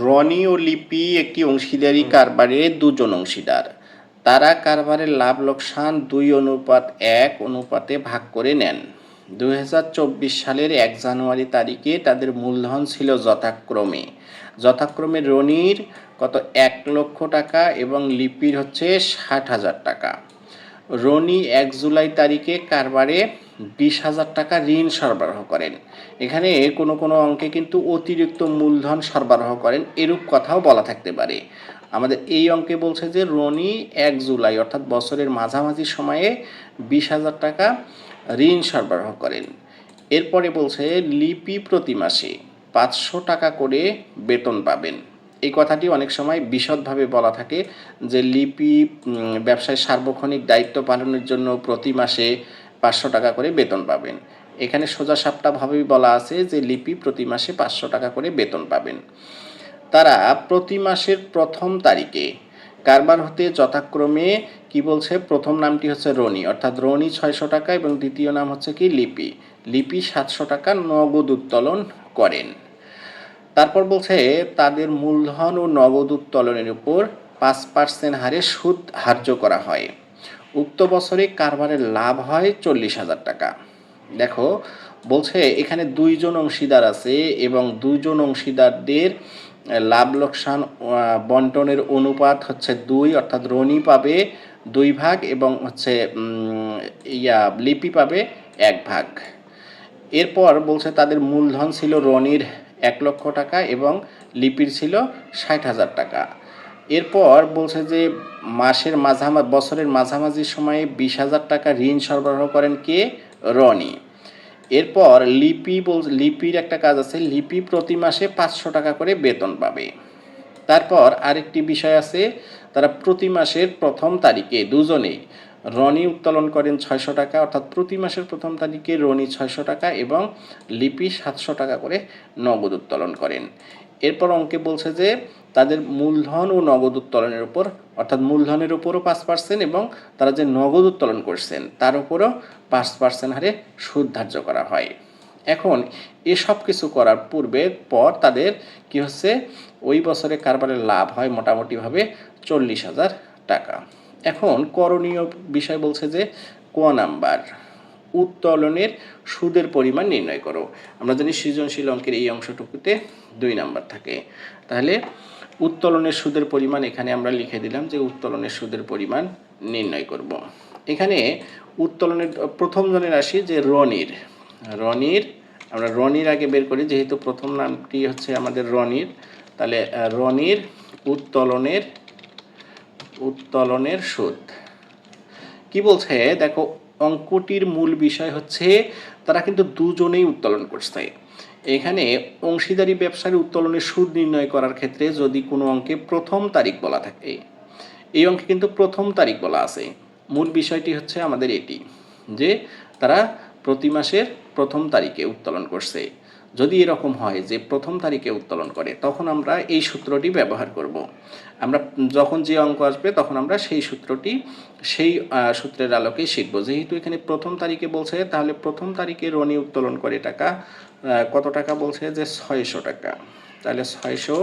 রনি ও লিপি একটি অংশীদারি কারবারে দুজন অংশীদার। তারা কারবারের লাভ লোকসান 2:1 অনুপাতে ভাগ করে নেন। 2024 সালের 1 জানুয়ারি তারিখে তাদের মূলধন ছিল যথাক্রমে রনির কত 1 লক্ষ টাকা এবং লিপির হচ্ছে 60,000 টাকা। রনি 1 জুলাই তারিখে কারবারে 20,000 টাকা ঋণ সরবরাহ করেন। এখানে কোনো কোনো অঙ্কে কিন্তু অতিরিক্ত মূলধন সরবরাহ করেন, এরূপ কথাও বলা থাকতে পারে। আমাদের এই অঙ্কে বলছে যে রনি 1 জুলাই অর্থাৎ বছরের মাঝামাঝি সময়ে 20,000 টাকা ঋণ সরবরাহ করেন। এরপরে বলছে লিপি প্রতি মাসে 500 টাকা করে বেতন পাবেন। এই কথাটি অনেক সময় বিশদভাবে বলা থাকে যে লিপি ব্যবসায় সার্বক্ষণিক দায়িত্ব পালনের জন্য প্রতি মাসে 500 টাকা করে বেতন পাবেন। এখানে সোজাসাপটাভাবেই বলা আছে যে লিপি প্রতি মাসে 500 টাকা করে বেতন পাবেন। তারা প্রতি মাসের প্রথম তারিখে কারবার হতে যথাক্রমে কি বলছে, প্রথম নামটি হচ্ছে রনি অর্থাৎ রনি 600 টাকা এবং দ্বিতীয় নাম হচ্ছে কি লিপি 700 টাকা নগদ উত্তোলন করেন। তারপর বলছে তাদের মূলধন ও নগদ উত্তোলনের উপর 5% হারে সুদ ধার্য করা হয়। উক্ত বছরে কারবারের লাভ হয় 40,000 টাকা। দেখো বলছে এখানে দুইজন অংশীদার আছে এবং দুইজন অংশীদারদের লাভ লোকসান বন্টনের অনুপাত হচ্ছে 2, অর্থাৎ রনি পাবে 2 ভাগ এবং হচ্ছে লিপি পাবে 1 ভাগ। এরপর বলছে তাদের মূলধন ছিল রনির 1 লক্ষ টাকা এবং লিপির ছিল 60,000 টাকা। এরপর বলছে যে বছরের মাঝামাঝি সময়ে 20,000 টাকা ঋণ সরবরাহ করেন কে, রনি। এরপর লিপির একটা কাজ আছে, লিপি প্রতি মাসে 500 টাকা করে বেতন পাবে। তারপর আরেকটি বিষয় আছে, তারা প্রতি মাসের প্রথম তারিখে দুজনেই রনি উত্তোলন করেন 600 টাকা, অর্থাৎ প্রতি মাসের প্রথম তারিখে রনি 600 টাকা এবং লিপি 700 টাকা করে নগদ উত্তোলন করেন। এরপর অঙ্কে বলছে যে তাদের মূলধন ও নগদ উত্তোলনের উপর, অর্থাৎ মূলধনের উপরও 5% এবং তারা যে নগদ উত্তোলন করছেন তার উপরও 5% হারে সুদ ধার্য করা হয়। এখন এসব কিছু করার পর তাদের কি হচ্ছে, ওই বছরে কারবারের লাভ হয় মোটামুটিভাবে 40,000 টাকা। এখন করণীয় বিষয় বলছে যে ক নাম্বার, উত্তোলনের সুদের পরিমাণ নির্ণয় করো। আমরা জানি সৃজনশীল অঙ্কের এই অংশটুকুতে 2 নাম্বার থাকে। তাহলে উত্তোলনের সুদের পরিমাণ এখানে আমরা লিখে দিলাম যে উত্তোলনের সুদের পরিমাণ নির্ণয় করব। এখানে উত্তোলনের প্রথম জনের আসি যে রনির আমরা রনির আগে বের করি, যেহেতু প্রথম নামটি হচ্ছে আমাদের রনির, তাহলে রনির উত্তোলনের সুদ কি বলছে দেখো, অঙ্কটির মূল বিষয় হচ্ছে তারা কিন্তু দুজনেই উত্তোলন করছে। এখানে অংশীদারি ব্যবসার উত্তোলনের সুদ নির্ণয় করার ক্ষেত্রে যদি কোনো অঙ্কে প্রথম তারিখ বলা থাকে, এই অঙ্কে কিন্তু প্রথম তারিখ বলা আছে। মূল বিষয়টি হচ্ছে আমাদের এটি যে তারা প্রতি মাসের প্রথম তারিখে উত্তোলন করছে। যদি এরকম হয় যে প্রথম তারিখে উত্তোলন করে, তখন আমরা এই সূত্রটি ব্যবহার করব। আমরা যখন যে অঙ্ক আসবে তখন আমরা সেই সূত্রের আলোকেই শিখব। যেহেতু এখানে প্রথম তারিখে বলছে, তাহলে প্রথম তারিখে রনি উত্তোলন করে টাকা কত টাকা বলছে যে 600 টাকা। তাহলে 600,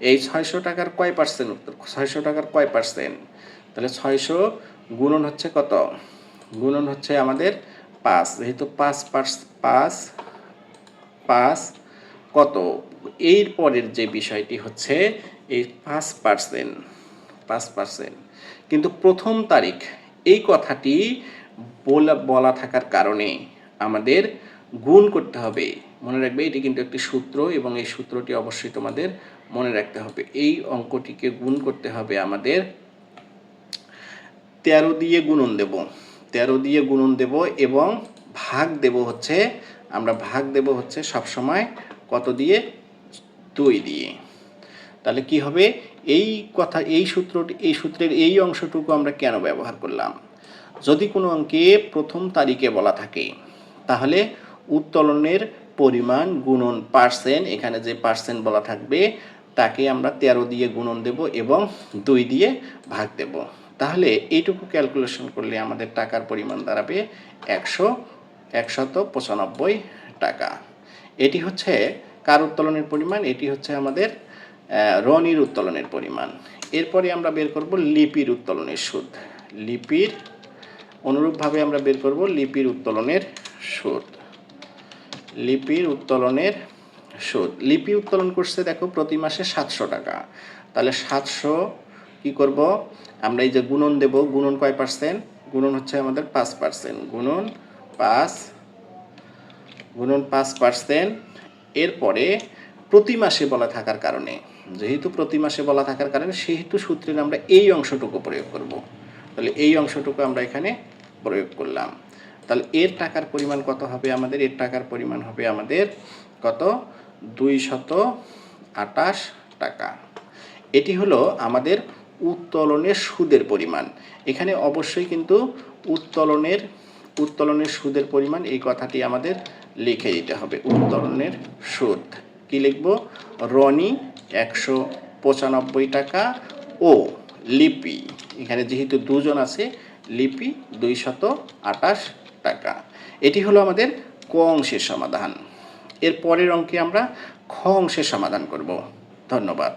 এই 600 টাকার কয় পার্সেন্ট, 600 টাকার কয় পার্সেন্ট, তাহলে 600 গুণন হচ্ছে কত, গুণন হচ্ছে আমাদের 5, যেহেতু 5 কত, এর পরের যে বিষয়টি হচ্ছে এই 5%, কিন্তু প্রথম তারিখ এই কথাটি বলা থাকার কারণে আমাদের গুণ করতে হবে। মনে রাখবে এটি কিন্তু একটি সূত্র এবং এই সূত্রটি অবশ্যই তোমাদের মনে রাখতে হবে। এই অঙ্কটিকে গুণ করতে হবে আমাদের 13 দিয়ে গুণন দেব এবং ভাগ দেব হচ্ছে, আমরা ভাগ দেব হচ্ছে সবসময় কত দিয়ে, 2 দিয়ে। তাহলে কি হবে, এই সূত্রের এই অংশটুকু আমরা কেন ব্যবহার করলাম, যদি কোনো অঙ্কে প্রথম তারিখে বলা থাকে তাহলে উত্তোলনের পরিমাণ গুণন পার্সেন্ট, এখানে যে পার্সেন্ট বলা থাকবে তাকে আমরা 13 দিয়ে গুণন দেব এবং 2 দিয়ে ভাগ দেব। তাহলে এইটুকু ক্যালকুলেশন করলে আমাদের টাকার পরিমাণ দাঁড়াবে 195 টাকা। এটি হচ্ছে কার উত্তোলনের পরিমাণ, এটি হচ্ছে আমাদের রনির উত্তোলনের পরিমাণ। এরপরে আমরা বের করব লিপির উত্তোলনের সুদ। লিপির অনুরূপভাবে আমরা বের করব লিপির উত্তোলনের সুদ। লিপির উত্তোলনের সুদ। লিপি উত্তোলন করছে দেখো প্রতি মাসে 700 টাকা। তাহলে 700 কি করব আমরা এই যে গুণন দেব, গুণন কয় পার্সেন্ট? গুণন হচ্ছে আমাদের 5%, গুণন 5%। এরপরে প্রতি মাসে বলা থাকার কারণে, যেহেতু প্রতি মাসে বলা থাকার কারণে সেহেতু সূত্রের আমরা এই অংশটুকু প্রয়োগ করব। তাহলে এই অংশটুকু আমরা এখানে প্রয়োগ করলাম। তাহলে এর টাকার পরিমাণ কত হবে আমাদের? এর টাকার পরিমাণ হবে আমাদের কত? 228 টাকা। এটি হলো আমাদের উত্তোলনের সুদের পরিমাণ। এখানে অবশ্যই কিন্তু উত্তোলনের সুদের পরিমাণ এই কথাটি আমাদের লিখে দিতে হবে। উত্তোলনের সুদ কি লিখব? রনি 195 টাকা ও লিপি, এখানে যেহেতু দুজন আছে, লিপি 228 টাকা। এটি হলো আমাদের ক অংশের সমাধান। এর পরের অঙ্কে আমরা খ অংশের সমাধান করব। ধন্যবাদ।